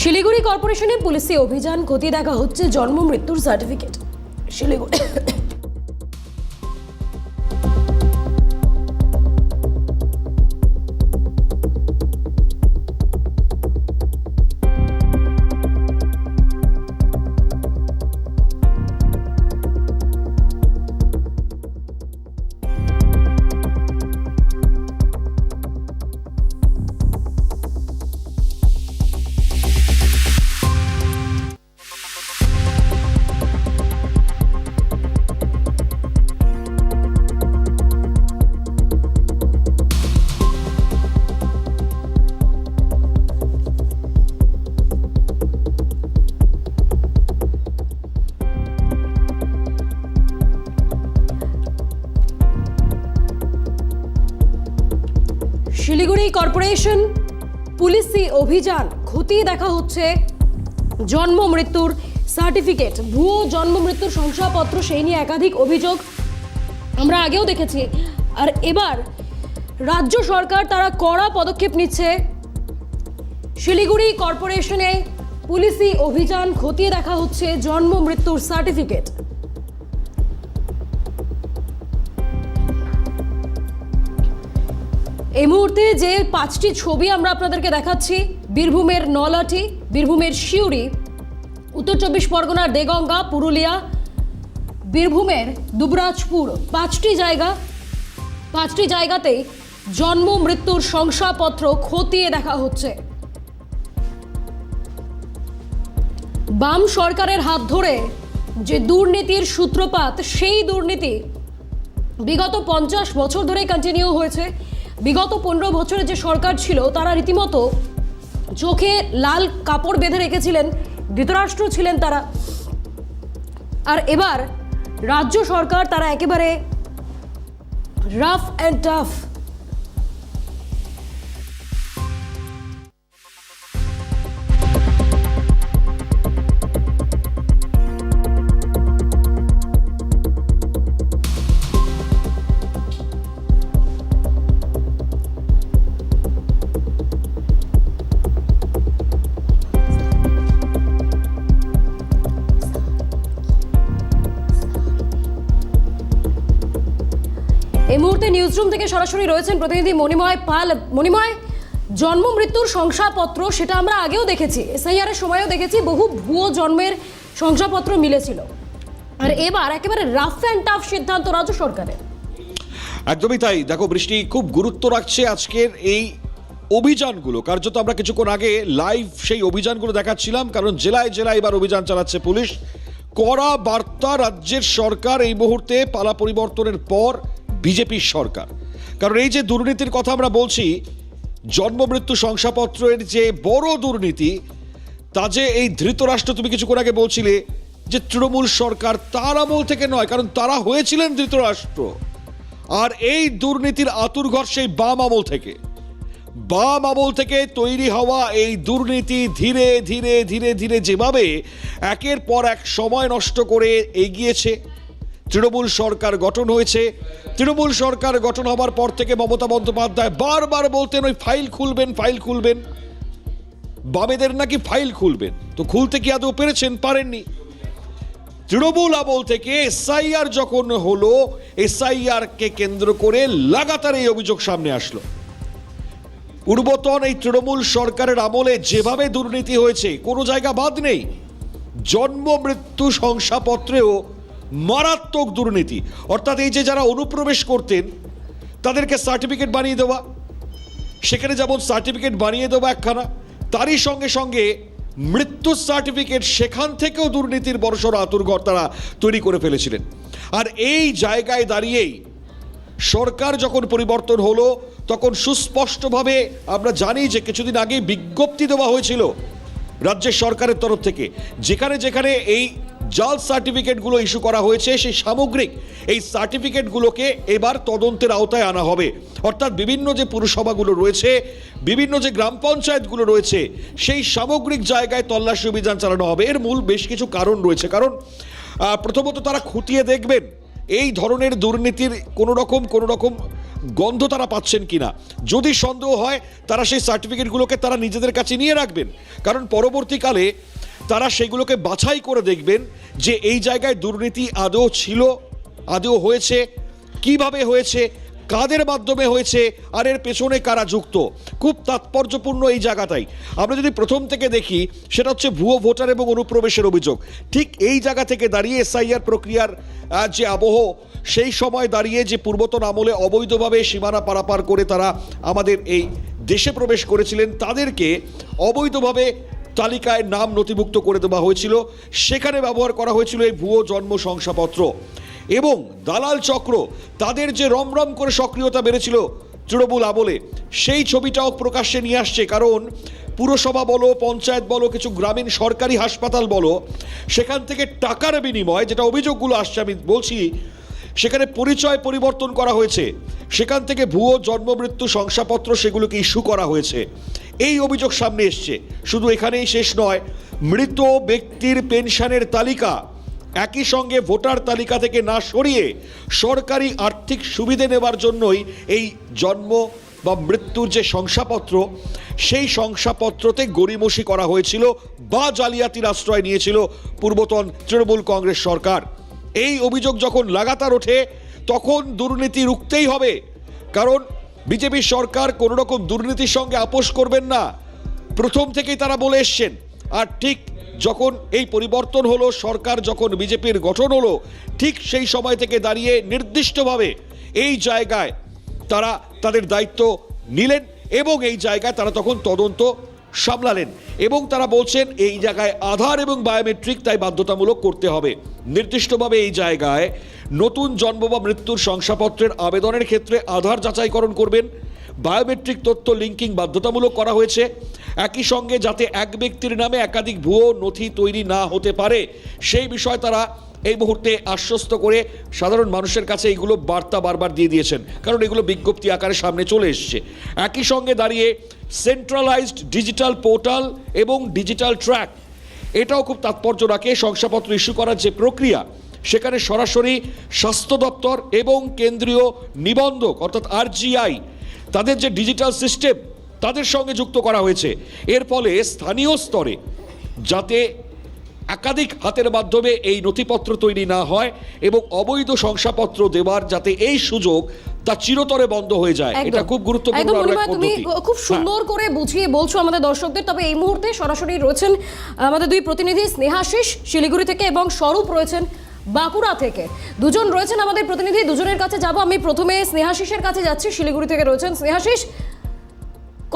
শিলিগুড়ি কর্পোরেশনে পুলিশি অভিযান খতিয়ে দেখা হচ্ছে জন্ম মৃত্যুর সার্টিফিকেট। শিলিগুড়ি শিলিগুড়ি কর্পোরেশন পুলিশি অভিযান খতিয়ে দেখা হচ্ছে জন্ম মৃত্যুর সার্টিফিকেট, ভুয়ো জন্ম মৃত্যুর শংসাপত্র, সেই নিয়ে একাধিক অভিযোগ আমরা আগেও দেখেছি। আর এবার রাজ্য সরকার তারা কড়া পদক্ষেপ নিচ্ছে। শিলিগুড়ি কর্পোরেশনে পুলিশি অভিযান খতিয়ে দেখা হচ্ছে জন্ম মৃত্যুর সার্টিফিকেট। এই মুহূর্তে যে 5টি ছবি আমরা আপনাদেরকে দেখাচ্ছি, বীরভূমের নলাটি, বীরভূমের সিউড়ি, উত্তর 24 পরগনার দেগঙ্গা, পুরুলিয়া, বীরভূমের দুবরাজপুর, 5টি জায়গাতেই জন্ম মৃত্যুর শংসাপত্র খতিয়ে দেখা হচ্ছে। বাম সরকারের হাত ধরে যে দুর্নীতির সূত্রপাত, সেই দুর্নীতি বিগত 50 বছর ধরে কন্টিনিউ হয়েছে। বিগত 15 বছরে যে সরকার ছিল তারা রীতিমতো চোখে লাল কাপড় বেঁধে রেখেছিলেন, ধৃতরাষ্ট্র ছিলেন তারা। আর এবার রাজ্য সরকার তারা একেবারে রাফ অ্যান্ড টাফ। এই মুহূর্তে নিউজরুম থেকে সরাসরি রয়েছেন প্রতিনিধি মণিময় পাল। মণিময়, জন্ম মৃত্যুর শংসাপত্র সেটা আমরা আগেও দেখেছি, এসআইআর এর সময়ও দেখেছি, বহু ভুয়ো জন্মের শংসাপত্র মিলেছিল। আর এবার একেবারে রাফ অ্যান্ড টাফ সিদ্ধান্ত রাজ্য সরকারের। একদমই তাই। দেখো বৃষ্টি, খুব গুরুত্ব রাখছে আজকের এই অভিযানগুলো। কার্যত আমরা কিছুক্ষণ আগে লাইভ সেই অভিযানগুলো দেখাচ্ছিলাম, কারণ জেলায় জেলায় এবার অভিযান চালাচ্ছে পুলিশ। কড়া বার্তা রাজ্যের সরকার এই মুহূর্তে, পালা পরিবর্তনের পর বিজেপির সরকার। কারণ এই যে দুর্নীতির কথা আমরা বলছি, জন্ম মৃত্যু শংসাপত্রের যে বড় দুর্নীতি, তা যে এই ধৃতরাষ্ট্র, তুমি কিছুক্ষণ আগে বলছিলে যে তৃণমূল সরকার, তার আমল থেকে নয়, কারণ তারা হয়েছিলেন ধৃতরাষ্ট্র। আর এই দুর্নীতির আতুরঘর সেই বাম আমল থেকে তৈরি হওয়া এই দুর্নীতি ধীরে ধীরে ধীরে ধীরে যেভাবে একের পর এক সময় নষ্ট করে এগিয়েছে। তৃণমূল সরকার গঠন হয়েছে। তৃণমূল সরকার গঠন হবার পর থেকে মমতা বন্দ্যোপাধ্যায় বারবার বলতেন ওই ফাইল খুলবেন, বামেদের নাকি ফাইল খুলবেন। তো খুলতে কি আদৌ পেরেছেন? পারেননি। তৃণমূল আমল থেকে এসআইআর যখন হলো, এসআইআর কে কেন্দ্র করে লাগাতার এই অভিযোগ সামনে আসলো। পূর্বতন এই তৃণমূল সরকারের আমলে যেভাবে দুর্নীতি হয়েছে, কোনো জায়গা বাদ নেই। জন্ম মৃত্যু শংসাপত্রেও মারাত্মক দুর্নীতি। অর্থাৎ এই যে যারা অনুপ্রবেশ করতেন তাদেরকে সার্টিফিকেট বানিয়ে দেওয়া, সেখানে যেমন সার্টিফিকেট বানিয়ে দেওয়া একখানা, তারই সঙ্গে সঙ্গে মৃত্যুর সার্টিফিকেট, সেখান থেকেও দুর্নীতির বড়সড় আতুরঘর তারা তৈরি করে ফেলেছিলেন। আর এই জায়গায় দাঁড়িয়েই সরকার যখন পরিবর্তন হলো, তখন সুস্পষ্টভাবে আমরা জানি যে কিছুদিন আগে বিজ্ঞপ্তি দেওয়া হয়েছিল রাজ্যের সরকারের তরফ থেকে, যেখানে যেখানে এই জাল সার্টিফিকেটগুলো ইস্যু করা হয়েছে, সেই সামগ্রিক এই সার্টিফিকেটগুলোকে এবার তদন্তের আওতায় আনা হবে। অর্থাৎ বিভিন্ন যে পুরসভাগুলো রয়েছে, বিভিন্ন যে গ্রাম পঞ্চায়েতগুলো রয়েছে, সেই সামগ্রিক জায়গায় তল্লাশি অভিযান চালানো হবে। এর মূল বেশ কিছু কারণ রয়েছে। কারণ প্রথমত তারা খতিয়ে দেখবেন এই ধরনের দুর্নীতির কোনো রকম গন্ধ তারা পাচ্ছেন কিনা। যদি সন্দেহ হয় তারা সেই সার্টিফিকেটগুলোকে তারা নিজেদের কাছে নিয়ে রাখবেন, কারণ পরবর্তীকালে তারা সেগুলোকে বাছাই করে দেখবেন যে এই জায়গায় দুর্নীতি আদৌ ছিল, আদৌ হয়েছে, কিভাবে হয়েছে, কাদের মাধ্যমে হয়েছে, আর এর পেছনে কারা যুক্ত। খুব তাৎপর্যপূর্ণ এই জায়গাটাই। আমরা যদি প্রথম থেকে দেখি, সেটা হচ্ছে ভুয়ো ভোটার এবং অনুপ্রবেশের অভিযোগ। ঠিক এই জায়গা থেকে দাঁড়িয়ে এসআইআর প্রক্রিয়ার যে আবহ, সেই সময় দাঁড়িয়ে যে পূর্বতন আমলে অবৈধভাবে সীমানা পারাপার করে তারা আমাদের এই দেশে প্রবেশ করেছিলেন, তাদেরকে অবৈধভাবে তালিকায় নাম নথিভুক্ত করে দেওয়া হয়েছিল। সেখানে ব্যবহার করা হয়েছিল এই ভুয়ো জন্ম শংসাপত্র। এবং দালাল চক্র, তাদের যে রমরম করে সক্রিয়তা বেড়েছিল তৃণমূল আমলে, সেই ছবিটাও প্রকাশ্যে নিয়ে আসছে। কারণ পুরসভা বলো, পঞ্চায়েত বলো, কিছু গ্রামীণ সরকারি হাসপাতাল বলো, সেখান থেকে টাকার বিনিময়ে, যেটা অভিযোগগুলো আসছে আমি বলছি, সেখানে পরিচয় পরিবর্তন করা হয়েছে, সেখান থেকে ভুয়ো জন্ম মৃত্যু শংসাপত্র সেগুলোকে ইস্যু করা হয়েছে। এই অভিযোগ সামনে এসছে। শুধু এখানেই শেষ নয়, মৃত ব্যক্তির পেনশনের তালিকা একই সঙ্গে ভোটার তালিকা থেকে না সরিয়ে সরকারি আর্থিক সুবিধে নেবার জন্যই এই জন্ম বা মৃত্যুর যে শংসাপত্র, সেই শংসাপত্রতে গড়িমসি করা হয়েছিল বা জালিয়াতির আশ্রয় নিয়েছিল পূর্বতন তৃণমূল কংগ্রেস সরকার। এই অভিযোগ যখন লাগাতার ওঠে, তখন দুর্নীতি রুখতেই হবে, কারণ বিজেপি সরকার কোনো রকম দুর্নীতির সঙ্গে আপোষ করবেন না, প্রথম থেকেই তারা বলে এসছেন। আর ঠিক যখন এই পরিবর্তন হলো, সরকার যখন বিজেপির গঠন হলো, ঠিক সেই সময় থেকে দাঁড়িয়ে নির্দিষ্টভাবে এই জায়গায় তারা তাদের দায়িত্ব নিলেন এবং এই জায়গায় তারা তখন তদন্ত সামলালেন এবং তারা বলছেন এই জায়গায় আধার এবং বায়োমেট্রিক তাই বাধ্যতামূলক করতে হবে। নির্দিষ্টভাবে এই জায়গায় নতুন জন্ম বা মৃত্যুর শংসাপত্রের আবেদনের ক্ষেত্রে আধার যাচাইকরণ করবেন, বায়োমেট্রিক তথ্য লিঙ্কিং বাধ্যতামূলক করা হয়েছে। একই সঙ্গে যাতে এক ব্যক্তির নামে একাধিক ভুয়ো নথি তৈরি না হতে পারে, সেই বিষয়ে তারা এই মুহূর্তে আশ্বস্ত করে সাধারণ মানুষের কাছে এইগুলো বার্তা বারবার দিয়ে দিয়েছেন, কারণ এগুলো বিজ্ঞপ্তি আকারে সামনে চলে এসছে। একই সঙ্গে দাঁড়িয়ে সেন্ট্রালাইজড ডিজিটাল পোর্টাল এবং ডিজিটাল ট্র্যাক, এটাও খুব তাৎপর্য রাখে। শংসাপত্র ইস্যু করার যে প্রক্রিয়া, সেখানে সরাসরি স্বাস্থ্য দপ্তর এবং কেন্দ্রীয় নিবন্ধক অর্থাৎ আরজিআই, তাদের যে ডিজিটাল সিস্টেম, তাদের সঙ্গে যুক্ত করা হয়েছে। এর ফলে স্থানীয় স্তরে যাতে একাধিক হাতের মাধ্যমে এই নথিপত্র তৈরি না হয় এবং অবৈধ শংসাপত্র দেওয়ার যাতে এই সুযোগ তা চিরতরে বন্ধ হয়ে যায়, এটা খুব গুরুত্বপূর্ণ তুমি খুব সুন্দর করে বুঝিয়ে বলছো আমাদের দর্শকদের। তবে এই মুহূর্তে সরাসরি রয়েছেন আমাদের দুই প্রতিনিধি, স্নেহাশিস শিলিগুড়ি থেকে এবং স্বরূপ রয়েছেন বাঁকুড়া থেকে। দুজন রয়েছেন আমাদের প্রতিনিধি, দুজনের কাছে যাব। আমি প্রথমে স্নেহাশিসের কাছে যাচ্ছি, শিলিগুড়ি থেকে রয়েছেন। স্নেহাশিস,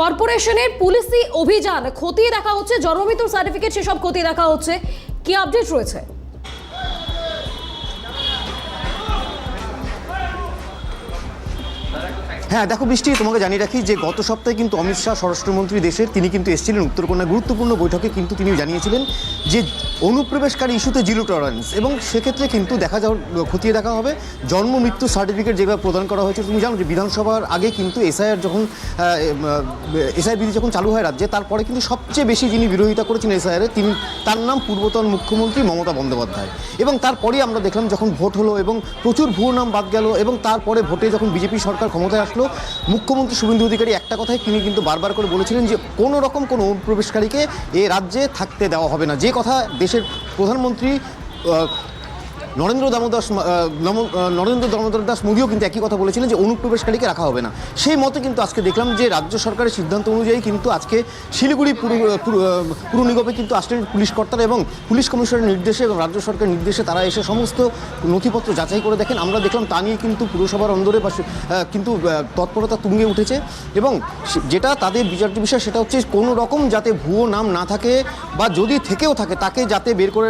কর্পোরেশনের পুলিশি অভিযান খতিয়ে দেখা হচ্ছে, জন্মমৃত্যুর সার্টিফিকেট সেসব খতিয়ে দেখা হচ্ছে, কি আপডেট রয়েছে? হ্যাঁ দেখো বৃষ্টি, তোমাকে জানিয়ে রাখি যে গত সপ্তাহে কিন্তু অমিত শাহ স্বরাষ্ট্রমন্ত্রী দেশের তিনি কিন্তু এসেছিলেন উত্তরকন্যা গুরুত্বপূর্ণ বৈঠকে। কিন্তু তিনি জানিয়েছিলেন যে অনুপ্রবেশকারী ইস্যুতে জিরো টলারেন্স, এবং সেক্ষেত্রে কিন্তু খতিয়ে দেখা হবে জন্ম মৃত্যু সার্টিফিকেট যেভাবে প্রদান করা হয়েছে। তুমি জানো যে বিধানসভার আগে কিন্তু এসআইআর বিধি যখন চালু হয় রাজ্যে, তারপরে কিন্তু সবচেয়ে বেশি যিনি বিরোধিতা করেছেন এসআইআর, তার নাম পূর্বতন মুখ্যমন্ত্রী মমতা বন্দ্যোপাধ্যায়। এবং তারপরে আমরা দেখলাম যখন ভোট হলো এবং প্রচুর ভুয়ো নাম বাদ গেল, এবং তারপরে ভোটে যখন বিজেপি সরকার ক্ষমতায় আসলো, মুখ্যমন্ত্রী শুভেন্দু অধিকারী একটা কথাই তিনি কিন্তু বারবার করে বলেছিলেন যে কোনো রকম কোনো অনুপ্রবেশকারীকে এ রাজ্যে থাকতে দেওয়া হবে না। যে কথা দেশের প্রধানমন্ত্রী নরেন্দ্র দামোদর দাস মোদীও কিন্তু একই কথা বলেছিলেন যে অনুপ্রবেশকারীকে রাখা হবে না। সেই মতো কিন্তু আজকে দেখলাম যে রাজ্য সরকারের সিদ্ধান্ত অনুযায়ী কিন্তু আজকে শিলিগুড়ি পুর নিগমে কিন্তু আসলেন পুলিশ কর্তারা এবং পুলিশ কমিশনারের নির্দেশে এবং রাজ্য সরকারের নির্দেশে তারা এসে সমস্ত নথিপত্র যাচাই করে দেখেন। আমরা দেখলাম তা নিয়ে কিন্তু পুরসভার অন্দরে কিন্তু তৎপরতা তুঙ্গে উঠেছে, এবং যেটা তাদের বিচার্য বিষয় সেটা হচ্ছে কোনো রকম যাতে ভুয়ো নাম না থাকে, বা যদি থেকেও থাকে তাকে যাতে বের করে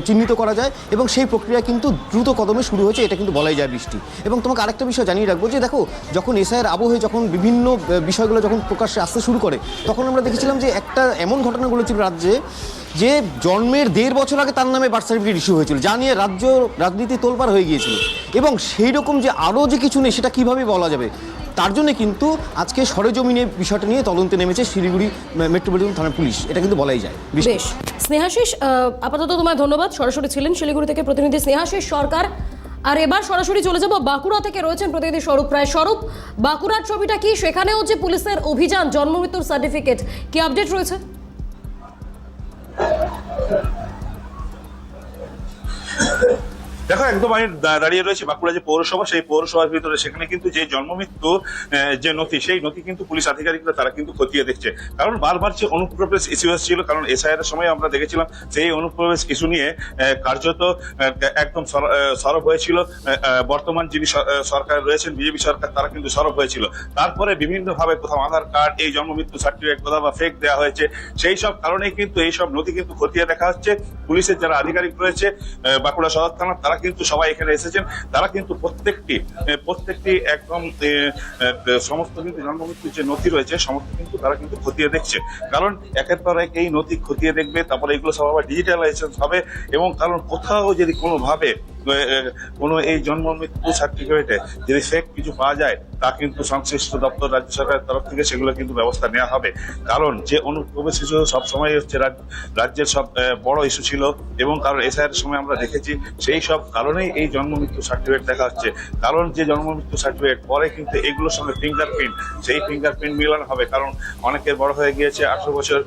চিহ্নিত করা যায়, এবং সেই প্রক্রিয়া কিন্তু দ্রুত কদমে শুরু হয়েছে, এটা কিন্তু বলাই যায় বৃষ্টি। এবং তোমাকে আরেকটা বিষয় জানিয়ে রাখবো যে দেখো, যখন এসআইয়ের আবহে যখন বিভিন্ন বিষয়গুলো যখন প্রকাশ্যে আসতে শুরু করে, তখন আমরা দেখেছিলাম যে একটা এমন ঘটনাগুলো ছিল রাজ্যে যে জন্মের 1.5 বছর আগে তার নামে বার্থ সার্টিফিকেট ইস্যু হয়েছিল, যা নিয়ে রাজ্য রাজনীতি তোলপাড় হয়ে গিয়েছিল। এবং সেই রকম যে আরও যে কিছু নেই সেটা কীভাবে বলা যাবে, তার জন্য কিন্তু আজকে সরেজমিনে বিষয়টা নিয়ে তদন্তে নেমেছে শিলিগুড়ি মেট্রোপলিটন থানার পুলিশ, এটা কিন্তু বলাই যায়। বেশ, স্নেহাশিস আপাতত তোমায় ধন্যবাদ। সরাসরি ছিলেন শিলিগুড়ি থেকে প্রতিনিধি স্নেহাশিস সরকার। আর এবার সরাসরি চলে যাব বাঁকুড়া থেকে, রয়েছেন প্রতিনিধি স্বরূপ রায়। স্বরূপ, বাঁকুড়ার ছবিটা কি, সেখানেও যে পুলিশের অভিযান জন্ম মৃত্যুর সার্টিফিকেট, কি আপডেট রয়েছে? দেখো, একদম আমি দাঁড়িয়ে রয়েছে বাঁকুড়া যে পৌরসভা, সেই পৌরসভার ভিতরে। সেখানে কিন্তু যে জন্ম মৃত্যু যে নথি, সেই নথি কিন্তু পুলিশ আধিকারিকরা তারা কিন্তু খতিয়ে দেখছে। কারণ বারবার যে অনুপ্রবেশ ইস্যু এসেছিল, কারণ এসআইআর এর সময় আমরা দেখেছিলাম সেই অনুপ্রবেশ ইস্যু নিয়ে কার্যত একদম সরব হয়েছিল বর্তমান যিনি সরকার রয়েছেন, বিজেপি সরকার, তারা কিন্তু সরব হয়েছিল। তারপরে বিভিন্নভাবে কোথাও আধার কার্ড, এই জন্ম মৃত্যু সার্টিফিকেট কোথাও বা ফেক দেওয়া হয়েছে। সেই সব কারণেই কিন্তু এই সব নথি কিন্তু খতিয়ে দেখা হচ্ছে। পুলিশের যারা আধিকারিক রয়েছে বাঁকুড়া সদর থানা, তারা কিন্তু সবাই এখানে এসেছেন। তারা কিন্তু প্রত্যেকটি একদম সমস্ত কিন্তু জন্ম মৃত্যুর যে নথি রয়েছে সমস্ত কিন্তু তারা কিন্তু খতিয়ে দেখছে। কারণ একের পর এক এই নথি খতিয়ে দেখবে, তারপরে এগুলো সব আবার ডিজিটালাইজেশন হবে। এবং কারণ কোথাও যদি কোনোভাবে কোনো এই জন্ম মৃত্যু সার্টিফিকেটে যদি ফেক কিছু পাওয়া যায়, তা কিন্তু সংশ্লিষ্ট দপ্তর রাজ্য সরকারের তরফ থেকে সেগুলো কিন্তু ব্যবস্থা নেওয়া হবে। কারণ যে অনুপ্রবেশ ইস্যু সবসময় হচ্ছে রাজ্যের সব বড় ইস্যু ছিল। এবং কারণ এসআইআর সময় আমরা দেখেছি সেই সব কারণেই এই জন্ম মৃত্যু সার্টিফিকেট দেখা হচ্ছে। কারণ যে জন্ম মৃত্যু সার্টিফিকেট পরে কিন্তু এগুলোর সঙ্গে ফিঙ্গারপ্রিন্ট, সেই ফিঙ্গারপ্রিন্ট মিলানো হবে। কারণ অনেকের বড় হয়ে গিয়েছে 18 বছর,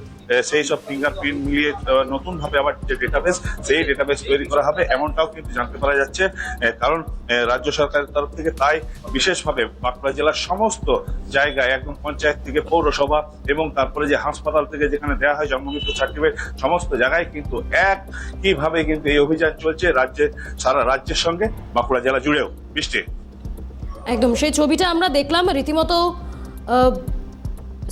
সেই সব ফিঙ্গারপ্রিন্ট মিলিয়ে নতুন ভাবে আবার যে ডেটাবেস, সেই ডেটাবেস তৈরি করা হবে, এমনটাও কিন্তু জানতে পারা যাচ্ছে। কারণ রাজ্য সরকারের তরফ থেকে তাই বিশেষভাবে বাঁকুড়া জেলার সমস্ত জায়গায়, একদম পঞ্চায়েত থেকে পৌরসভা এবং তারপরে যে হাসপাতাল থেকে যেখানে দেওয়া হয় জন্ম মৃত্যু সার্টিফিকেট, সমস্ত জায়গায় কিন্তু একইভাবে কিন্তু এই অভিযান চলছে সারা রাজ্যের সঙ্গে বাঁকুড়া জেলা জুড়েও। বৃষ্টি, একদম সেই ছবিটা আমরা দেখলাম, রীতিমতো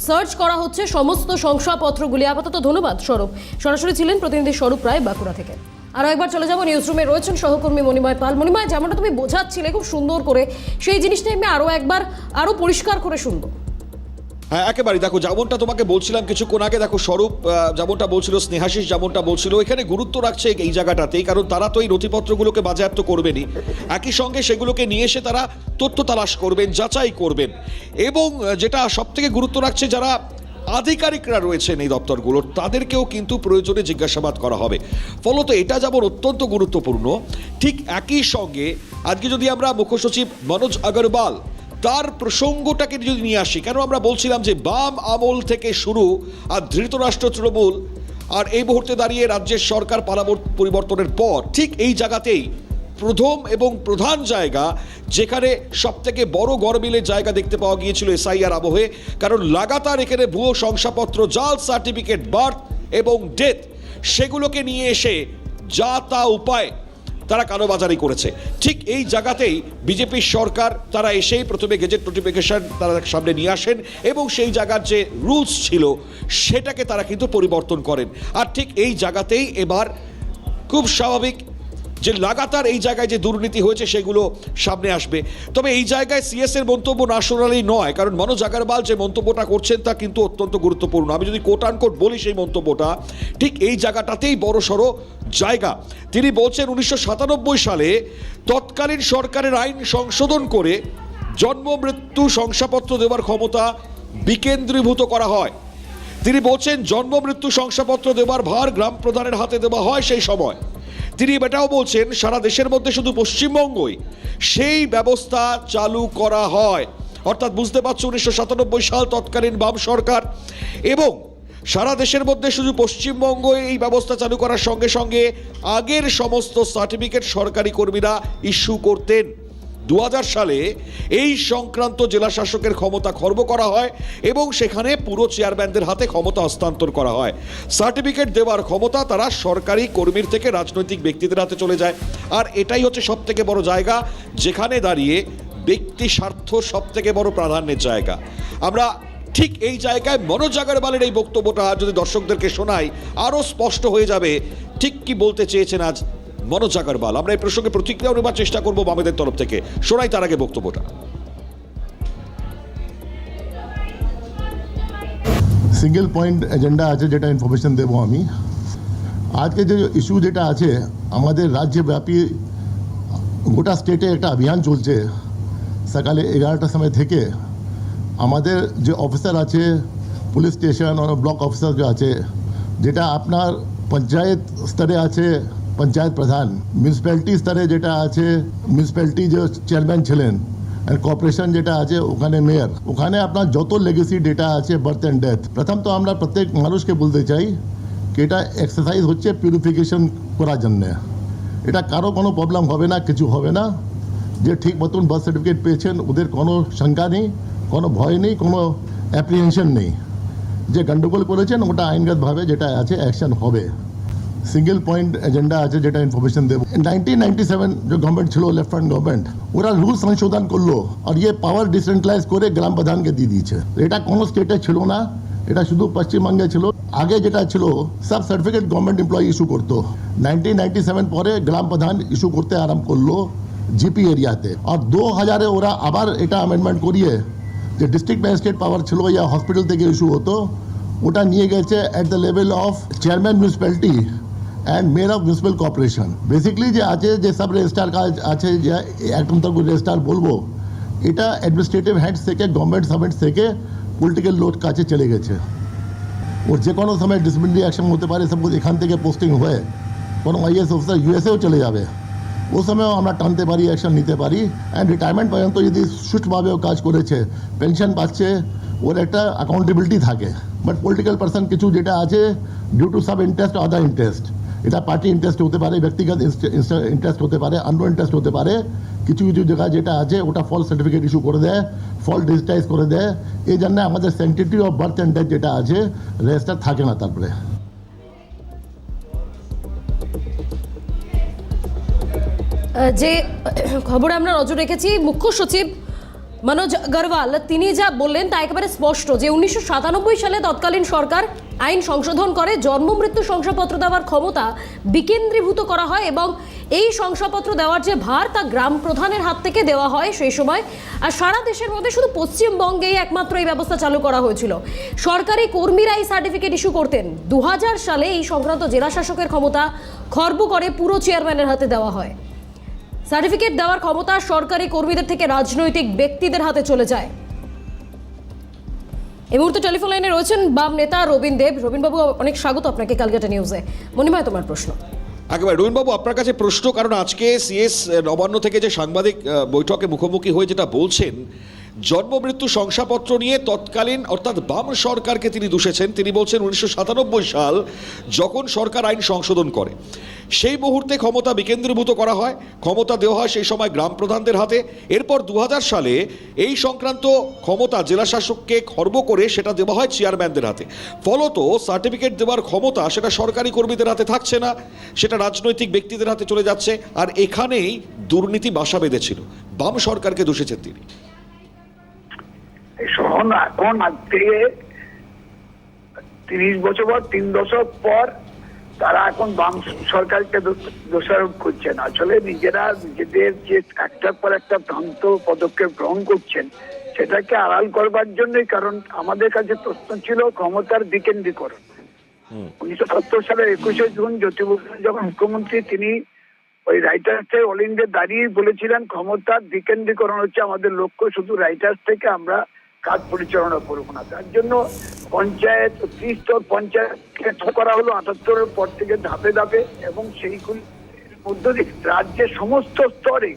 সার্চ করা হচ্ছে সমস্ত শংসাপত্রগুলি। আপাতত ধন্যবাদ স্বরূপ। সরাসরি ছিলেন প্রতিনিধি স্বরূপ রায় বাঁকুড়া থেকে। আরও একবার চলে যাবো নিউজ রুমে, রয়েছেন সহকর্মী মণিময় পাল। মণিময়, যেমনটা তুমি বোঝাচ্ছিলে খুব সুন্দর করে, সেই জিনিসটাই আমি আরও পরিষ্কার করে শুনবো। হ্যাঁ, একেবারে। দেখো, যেমনটা তোমাকে বলছিলাম কিছুক্ষণ আগে, দেখো স্বরূপ যেমনটা বলছিল, স্নেহাশিস যেমনটা বলছিল, এখানে গুরুত্ব রাখছে এই জায়গাটাতেই। কারণ তারা তো এই নথিপত্রগুলোকে বাজেয়াপ্ত করবেনই, একই সঙ্গে সেগুলোকে নিয়ে এসে তারা তথ্য তালাশ করবেন, যাচাই করবেন। এবং যেটা সব থেকে গুরুত্ব রাখছে, যারা আধিকারিকরা রয়েছেন এই দপ্তরগুলোর, তাদেরকেও কিন্তু প্রয়োজনে জিজ্ঞাসাবাদ করা হবে। ফলত এটা যেমন অত্যন্ত গুরুত্বপূর্ণ, ঠিক একই সঙ্গে আজকে যদি আমরা মুখ্য সচিব মনোজ আগরওয়াল তার প্রসঙ্গটাকে যদি নিয়ে আসি, কেন আমরা বলছিলাম যে বাম আমল থেকে শুরু আর ধৃতরাষ্ট্র তৃণমূল, আর এই মুহূর্তে দাঁড়িয়ে রাজ্যের সরকার পরিবর্তনের পর ঠিক এই জায়গাতেই প্রথম এবং প্রধান জায়গা যেখানে সবথেকে বড় গরমিলের জায়গা দেখতে পাওয়া গিয়েছিল এসআইআর আবহে। কারণ লাগাতার এখানে ভুয়ো শংসাপত্র, জাল সার্টিফিকেট, বার্থ এবং ডেথ, সেগুলোকে নিয়ে এসে যা তা উপায় তারা কালোবাজারি করেছে। ঠিক এই জায়গাতেই বিজেপির সরকার তারা এসেই প্রথমে গেজেট নোটিফিকেশন তারা সামনে নিয়ে আসেন এবং সেই জায়গার যে রুলস ছিল সেটাকে তারা কিন্তু পরিবর্তন করেন। আর ঠিক এই জায়গাতেই এবার খুব স্বাভাবিক যে লাগাতার এই জায়গায় যে দুর্নীতি হয়েছে সেগুলো সামনে আসবে। তবে এই জায়গায় সিএস এর মন্তব্য না শোনালেই নয়, কারণ মনোজ আগরওয়াল যে মন্তব্যটা করছেন তা কিন্তু অত্যন্ত গুরুত্বপূর্ণ। আমি যদি কোট আনকোট বলি সেই মন্তব্যটা, ঠিক এই জায়গাটাতেই বড়সড় জায়গা। তিনি বলছেন 1997 সালে তৎকালীন সরকারের আইন সংশোধন করে জন্ম মৃত্যু শংসাপত্র দেওয়ার ক্ষমতা বিকেন্দ্রীভূত করা হয়। তিনি বলছেন জন্ম মৃত্যু শংসাপত্র দেওয়ার ভার গ্রাম প্রধানের হাতে দেওয়া হয় সেই সময়। তিনি এটাও বলছেন সারা দেশের মধ্যে শুধু পশ্চিমবঙ্গই সেই ব্যবস্থা চালু করা হয়। অর্থাৎ বুঝতে পারছো, 1997 সাল তৎকালীন বাম সরকার, এবং সারা দেশের মধ্যে শুধু পশ্চিমবঙ্গ এই ব্যবস্থা চালু করার সঙ্গে সঙ্গে আগের সমস্ত সার্টিফিকেট সরকারি কর্মীরা ইস্যু করতেন। 2000 সালে এই সংক্রান্ত জেলা শাসকের ক্ষমতা খর্ব করা হয় এবং সেখানে পুরো চেয়ারম্যানদের হাতে ক্ষমতা হস্তান্তর করা হয়। সার্টিফিকেট দেওয়ার ক্ষমতা তারা সরকারি কর্মীর থেকে রাজনৈতিক ব্যক্তিদের হাতে চলে যায়। আর এটাই হচ্ছে সব থেকে বড় জায়গা যেখানে দাঁড়িয়ে ব্যক্তি স্বার্থ সব থেকে বড় প্রাধান্যের জায়গা। আমরা ঠিক এই জায়গায় মনোজ আগরওয়ালের এই বক্তব্যটা যদি দর্শকদেরকে শোনাই, আরও স্পষ্ট হয়ে যাবে ঠিক কি বলতে চেয়েছেন আজ মনোজ আগরওয়াল। আমরা এই প্রসঙ্গে প্রতিক্রিয়া নেবার চেষ্টা করবো বামেদের তরফ থেকে। শোনাই তার আগে বক্তব্যটা। সিঙ্গেল পয়েন্ট এজেন্ডা আছে, যেটা ইনফরমেশন দেবো আমি। আজকে যে ইস্যু যেটা আছে, আমাদের রাজ্যব্যাপী গোটা স্টেটে একটা অভিযান চলছে সকালে 11টার সময় থেকে। আমাদের যে অফিসার আছে পুলিশ স্টেশন আর ব্লক অফিসার যে আছে, যেটা আপনার পঞ্চায়েত স্তরে আছে, পঞ্চায়েত প্রধান মিউনিসিপ্যালিটি স্তরে যেটা আছে মিউনিসিপ্যালিটি যে চেয়ারম্যান ছিলেন আর কর্পোরেশন যেটা আছে ওখানে মেয়র, ওখানে আপনার যত লেগেসি ডেটা আছে বার্থ অ্যান্ড ডেথ, প্রথম তো আমরা প্রত্যেক মানুষকে বলতে চাই কি এটা এক্সারসাইজ হচ্ছে পিউরিফিকেশন করার জন্য। এটা কারো কোনো প্রবলেম হবে না, কিছু হবে না। যে ঠিক মতন বার্থ সার্টিফিকেট পেয়েছেন ওদের কোনো শঙ্কা নেই, কোনো ভয় নেই, কোনো অ্যাপ্রিহেনশন নেই। যে গন্ডগোল করেছেন ওটা আইনগতভাবে যেটা আছে অ্যাকশন হবে। সিঙ্গেল পয়েন্ট এজেন্ডা আছে যেটা ইনফরমেশন দেব। 1997 যে গভর্নমেন্ট ছিল লেফট ফ্রন্ট গভর্নমেন্ট, ওরা রুল সংশোধন করলো আর ये পাওয়ার ডিসেন্ট্রালাইজ করে গ্রাম প্রধানকে দিয়ে দিয়েছে। এটা কোনো স্টেটে ছিল না, এটা শুধু পশ্চিমবঙ্গে ছিল। আগে যেটা ছিল সব সার্টিফিকেট গভর্নমেন্ট এমপ্লয়ি ইস্যু করতো। 1997 পরে গ্রাম প্রধান ইস্যু করতে আরম্ভ করলো জিপি এরিয়াতে, আর 2000-এ ওরা আবার এটা অ্যামেন্ডমেন্ট করিয়ে যে ডিস্ট্রিক্ট ম্যাজিস্ট্রেট পাওয়ার ছিল ইয়া হসপিটাল থেকে ইস্যু হতো, ওটা নিয়ে গেছে at the level of chairman municipality and mayor of municipal corporation. Basically যে আছে যে সব রেজিস্ট্রার কাজ আছে, যে একদম তক রেজিস্ট্রার বলবো, এটা অ্যাডমিনিস্ট্রেটিভ হেডস থেকে গভর্নমেন্ট সার্ভেন্টস থেকে পলিটিক্যাল লোড কাছে চলে গেছে। ওর যে কোনো সময় ডিসিপ্লিনারি অ্যাকশন হতে পারে, সাপোজ এখান থেকে পোস্টিং হয়ে কোনো আইএস অফিসার ইউএসএও চলে যাবে, ও সময়ও আমরা টানতে পারি, অ্যাকশন নিতে পারি। অ্যান্ড রিটায়ারমেন্ট পর্যন্ত যদি সুষ্ঠুভাবেও কাজ করেছে, পেনশন পাচ্ছে, ওর একটা অ্যাকাউন্টেবিলিটি থাকে। বাট পলিটিক্যাল পার্সন কিছু যেটা আছে due to sub interest, other interest, এটা পার্টি ইন্টারেস্ট হতে পারে, ব্যক্তিগত ইন্টারেস্ট হতে পারে, আননো ইন্টারেস্ট হতে পারে, কিছু কিছু জায়গা যেটা আছে ওটা ফলস সার্টিফিকেট ইস্যু করে দেয়, ফলস ডিজিটাইজ করে দেয়। এই জন্য আমাদের sanctity of birth and death যেটা আছে রেজিস্টার থাকে না। তারপরে যে খবরে আমরা নজর রেখেছি, মুখ্য সচিব মনোজ আগরওয়াল তিনি যা বললেন তা একেবারে স্পষ্ট যে 1997 সালে তৎকালীন সরকার আইন সংশোধন করে জন্ম মৃত্যু শংসাপত্র দেওয়ার ক্ষমতা বিকেন্দ্রীভূত করা হয় এবং এই শংসাপত্র দেওয়ার যে ভার তা গ্রাম প্রধানের হাত থেকে দেওয়া হয় সেই সময়। আর সারা দেশের মধ্যে শুধু পশ্চিমবঙ্গেই একমাত্র এই ব্যবস্থা চালু করা হয়েছিল। সরকারি কর্মীরা এই সার্টিফিকেট ইস্যু করতেন। 2000 সালে এই সংক্রান্ত জেলা শাসকের ক্ষমতা খর্ব করে পুরো চেয়ারম্যানের হাতে দেওয়া হয়। সার্টিফিকেট দেওয়ার ক্ষমতা সরকারি কর্মীদের থেকে রাজনৈতিক ব্যক্তিদের হাতে চলে যায়। এই মুহূর্তে টেলিফোন লাইনে রয়েছেন বাম নেতা রবীন দেব। রবীনবাবু, অনেক স্বাগত আপনাকে ক্যালকাটা নিউজে। মণিময়, তোমার প্রশ্ন। একেবারে রবীনবাবু, আপনার কাছে প্রশ্ন, কারণ আজকে সিএস নবান্ন থেকে যে সাংবাদিক বৈঠকে মুখোমুখি হয়ে যেটা বলছেন, জন্ম মৃত্যু শংসাপত্র নিয়ে তৎকালীন অর্থাৎ বাম সরকারকে তিনি দোষেছেন। তিনি বলছেন 1997 সাল যখন সরকার আইন সংশোধন করে সেই মুহূর্তে ক্ষমতা বিকেন্দ্রীভূত করা হয়, ক্ষমতা দেওয়া হয় সেই সময় গ্রাম প্রধানদের হাতে। এরপর 2000 সালে এই সংক্রান্ত ক্ষমতা জেলা শাসককে খর্ব করে সেটা দেওয়া হয় চেয়ারম্যানদের হাতে। ফলত সার্টিফিকেট দেওয়ার ক্ষমতা সেটা সরকারি কর্মীদের হাতে থাকছে না, সেটা রাজনৈতিক ব্যক্তিদের হাতে চলে যাচ্ছে। আর এখানেই দুর্নীতি বাসা বেঁধেছিল। বাম সরকারকে দোষেছেন তিনি। এখন আজ থেকে 30 বছর পর, 3 দশক পর তারা এখন বাম সরকারকে দোষারোপ করছেন। আসলে নিজেরা নিজেদের যে একটার পর একটা ভ্রান্ত পদক্ষেপ গ্রহণ করছেন সেটাকে আড়াল করবার জন্যই। কারণ আমাদের কাছে প্রশ্ন ছিল ক্ষমতার বিকেন্দ্রীকরণ। 1970 সালের 21শে জুন জ্যোতি বসু যখন মুখ্যমন্ত্রী, তিনি ওই রাইটার্স অল ইন্ডিয়া দাঁড়িয়ে বলেছিলেন ক্ষমতার বিকেন্দ্রীকরণ হচ্ছে আমাদের লক্ষ্য, শুধু রাইটার্স থেকে আমরা কাজ পরিচালনা করবো না। তার জন্য পঞ্চায়েত 30 স্তর পঞ্চায়েত করা হলো 78-এর পর থেকে ধাপে ধাপে, এবং সেইগুলির মধ্য দিয়ে রাজ্যের সমস্ত স্তরে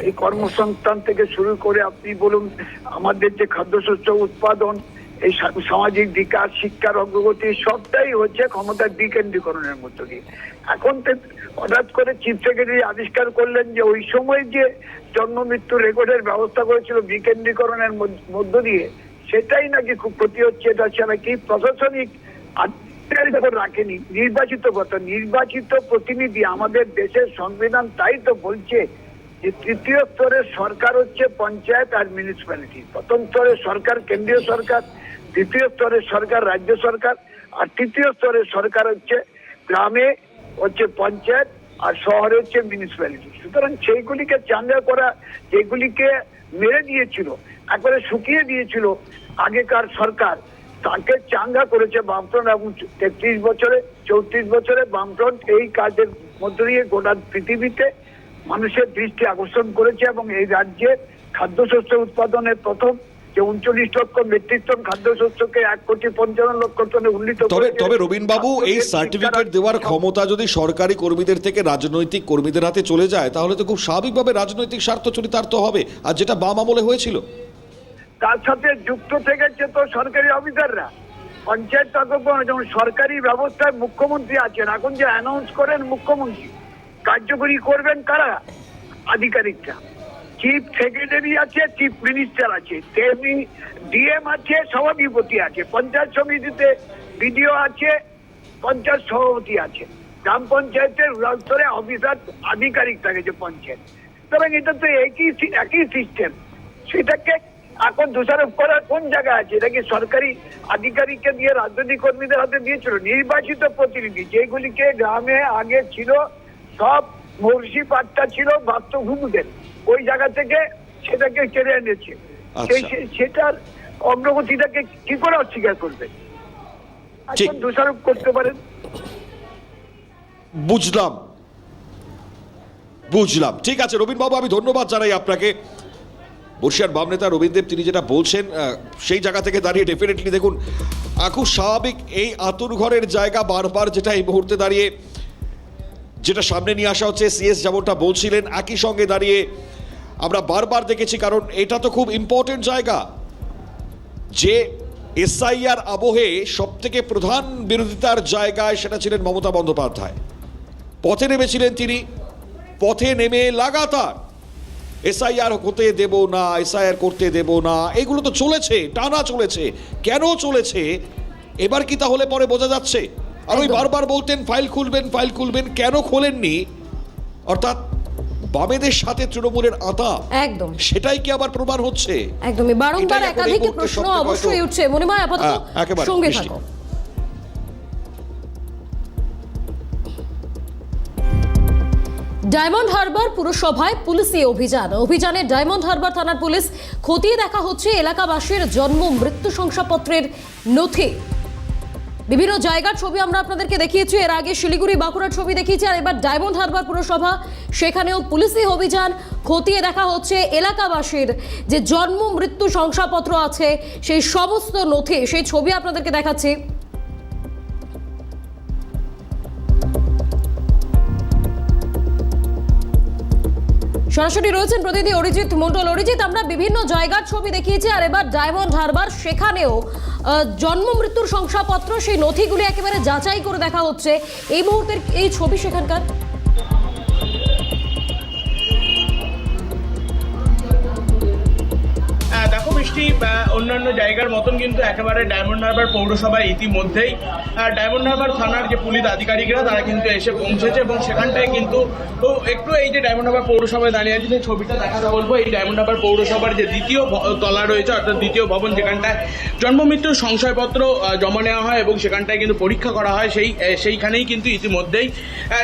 এই কর্মসংস্থান থেকে শুরু করে আপনি বলুন আমাদের যে খাদ্যশস্য উৎপাদন, এই সামাজিক বিকাশ, শিক্ষার অগ্রগতি সবটাই হচ্ছে ক্ষমতার বিকেন্দ্রীকরণের মধ্য দিয়ে। এখন হঠাৎ করে চিফ সেক্রেটারি আবিষ্কার করলেন যে ওই সময় যে জন্ম মৃত্যু রেকর্ডের ব্যবস্থা করেছিল বিকেন্দ্রীকরণের মধ্য দিয়ে, সেটাই নাকি খুব ক্ষতি হচ্ছে। এটা হচ্ছে নাকি প্রশাসনিক রাখেনি নির্বাচিত প্রতিনিধি। আমাদের দেশের সংবিধান তাই তো বলছে যে তৃতীয় স্তরের সরকার হচ্ছে পঞ্চায়েত আর মিউনিসিপ্যালিটি। প্রথম স্তরের সরকার কেন্দ্রীয় সরকার, দ্বিতীয় স্তরের সরকার রাজ্য সরকার, আর তৃতীয় স্তরের সরকার হচ্ছে গ্রামে হচ্ছে পঞ্চায়েত, আর শহরে হচ্ছে মিউনিসিপ্যালিটি। সুতরাং সেইগুলিকে চাঙ্গা করা, যেগুলিকে মেরে দিয়েছিল, একবারে শুকিয়ে দিয়েছিল আগেকার সরকার, তাকে চাঙ্গা করেছে বামফ্রন্ট। এবং 34 বছরে বামফ্রন্ট এই কাজের মধ্য দিয়ে গোটা পৃথিবীতে মানুষের দৃষ্টি আকর্ষণ করেছে এবং এই রাজ্যে খাদ্যশস্য উৎপাদনের প্রথম যে 39 লক্ষ মেট্রিক টন খাদ্যশস্যকে 1,55,00,000 টনে উন্নীত তবে রবীন্দ্রবাবু, এই সার্টিফিকেট দেওয়ার ক্ষমতা যদি সরকারি কর্মীদের থেকে রাজনৈতিক কর্মীদের হাতে চলে যায়, তাহলে তো খুব স্বাভাবিকভাবে রাজনৈতিক স্বার্থ চরিতার্থ হবে, আর যেটা বাম আমলে হয়েছিল। তার সাথে যুক্ত থেকেছে তো সরকারি অফিসাররা, পঞ্চায়েত যেমন সরকারি ব্যবস্থায় মুখ্যমন্ত্রী আছেন, এখন যে অ্যানাউন্স করেন মুখ্যমন্ত্রী, কার্যকরী করবেন কারা? আধিকারিকরা। চিফ সেক্রেটারি আছে, চিফ মিনিস্টার আছে, তেমনি ডিএম আছে, সভাধিপতি আছে, পঞ্চায়েত সমিতিতে বিডিও আছে, পঞ্চায়েত সভাপতি আছে, গ্রাম পঞ্চায়েতের রুরাল স্তরে অফিসার আধিকারিক থাকে যে পঞ্চায়েত। সুতরাং এটা তো একই সিস্টেম। সেটাকে এখন দোষারোপ করার কোন জায়গায় আছে? এটা কি সরকারি আধিকারিককে দিয়ে রাজনৈতিক কর্মীদের হাতে দিয়েছিল? নির্বাচিত প্রতিনিধি যেগুলিকে গ্রামে আগে ছিল, সব মর্সি পাট্টা ছিল বাস্তুভূমিদের, ওই জায়গা থেকে সেটাকে কেড়ে এনেছে। সেটার অগ্রগতিটাকে কি করে অস্বীকার করবে? এখন দোষারোপ করতে পারেন। বুঝলাম, ঠিক আছে রবীন্দ্রবাবু, আমি ধন্যবাদ জানাই আপনাকে। বর্ষিয়ার বাম নেতা রবীন্দ্রদেব তিনি যেটা বলছেন, সেই জায়গা থেকে দাঁড়িয়ে ডেফিনেটলি দেখুন, খুব স্বাভাবিক এই আতুর ঘরের জায়গা বারবার যেটা এই মুহূর্তে দাঁড়িয়ে যেটা সামনে নিয়ে আসা হচ্ছে, সিএস যেমনটা বলছিলেন, একই সঙ্গে দাঁড়িয়ে আমরা বারবার দেখেছি, কারণ এটা তো খুব ইম্পর্টেন্ট জায়গা, যে এসআইআর আবহে সব থেকে প্রধান বিরোধিতার জায়গায় সেটা ছিলেন মমতা বন্দ্যোপাধ্যায়। পথে নেমেছিলেন তিনি, পথে নেমে লাগাতার এসআইআর হতে দেব না, এসআইআর করতে দেব না, এগুলো তো চলেছে, টানা চলেছে। কেন চলেছে এবার কি তাহলে পরে বোঝা যাচ্ছে? আর ওই বারবার বলতেন ফাইল খুলবেন, কেন খোলেননি? অর্থাৎ বামেদের সাথে তৃণমূলের আতা, একদম সেটাই কি আবার প্রমাণ হচ্ছে? একদমই বারংবার একাধিক প্রশ্ন অবশ্যই উঠছে। মনিমা, আপাতত সঙ্গে থাকো। ডায়মন্ড হারবার পুরসভায় পুলিশি অভিযানে ডায়মন্ড হারবার থানার পুলিশ খতিয়ে দেখা হচ্ছে এলাকাবাসীর জন্ম মৃত্যু শংসাপত্রের নথি। বিভিন্ন জায়গার ছবি আমরা আপনাদেরকে দেখিয়েছি, এর আগে শিলিগুড়ি বাঁকুড়ার ছবি দেখিয়েছি, আর এবার ডায়মন্ড হারবার পুরসভা, সেখানেও পুলিশি অভিযান, খতিয়ে দেখা হচ্ছে এলাকাবাসীর যে জন্ম মৃত্যু শংসাপত্র আছে সেই সমস্ত নথি, সেই ছবি আপনাদেরকে দেখাচ্ছি। সরাসরি রয়েছেন প্রতিনিধি অরিজিৎ মন্ডল। অরিজিৎ, আমরা বিভিন্ন জায়গার ছবি দেখিয়েছি, আর এবার ডায়মন্ড হারবার, সেখানেও জন্ম মৃত্যুর শংসাপত্র, সেই নথিগুলি একেবারে যাচাই করে দেখা হচ্ছে। এই মুহূর্তের এই ছবি সেখানকার। দেখো বৃষ্টি, অন্যান্য জায়গার মতন কিন্তু একেবারে ডায়মন্ড হারবার পৌরসভায় ইতিমধ্যেই ডায়মন্ড হারবার থানার যে পুলিশ আধিকারিকরা তারা কিন্তু এসে পৌঁছেছে, এবং সেখানটায় কিন্তু একটু এই যে ডায়মন্ড হারবার পৌরসভায় দাঁড়িয়ে আছে সেই ছবিটা দেখাতে বলবো। এই ডায়মন্ড হারবার পৌরসভার যে দ্বিতীয় তলা রয়েছে, অর্থাৎ দ্বিতীয় ভবন, যেখানটায় জন্ম মৃত্যুর সংশয়পত্র জমা নেওয়া হয় এবং সেখানটায় কিন্তু পরীক্ষা করা হয়, সেইখানেই কিন্তু ইতিমধ্যেই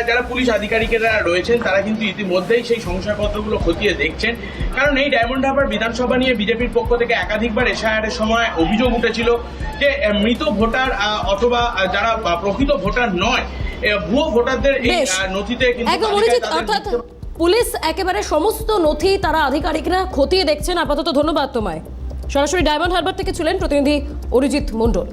যারা পুলিশ আধিকারিকেরা রয়েছেন তারা কিন্তু ইতিমধ্যেই সেই সংশয়পত্রগুলো খতিয়ে দেখছেন। কারণ এই ডায়মন্ড হারবার বিধানসভা নিয়ে বিজেপির পক্ষ থেকে একাধিকবার এসআইআর এর সময় অভিযোগ উঠেছিল যে মৃত ভোটার অথবা যারা প্রকৃত ভোটার নয়, ভুয়ো ভোটারদের এই নথিতে কিন্তু পুলিশ একেবারে সমস্ত নথি তারা আধিকারিকরা খতিয়ে দেখছেন। আপাতত ধন্যবাদ তোমায়। সরাসরি ডায়মন্ড হারবার থেকে ছিলেন প্রতিনিধি অরিজিৎ মন্ডল।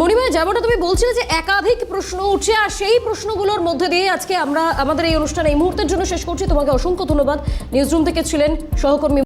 মনিমা, যেমনটা তুমি বলছিলে যে একাধিক প্রশ্ন উঠছে, আর সেই প্রশ্নগুলোর মধ্যে দিয়ে আজকে আমরা আমাদের এই অনুষ্ঠান এই মুহূর্তের জন্য শেষ করছি। তোমাকে অসংখ্য ধন্যবাদ। নিউজরুম থেকে ছিলেন সহকর্মী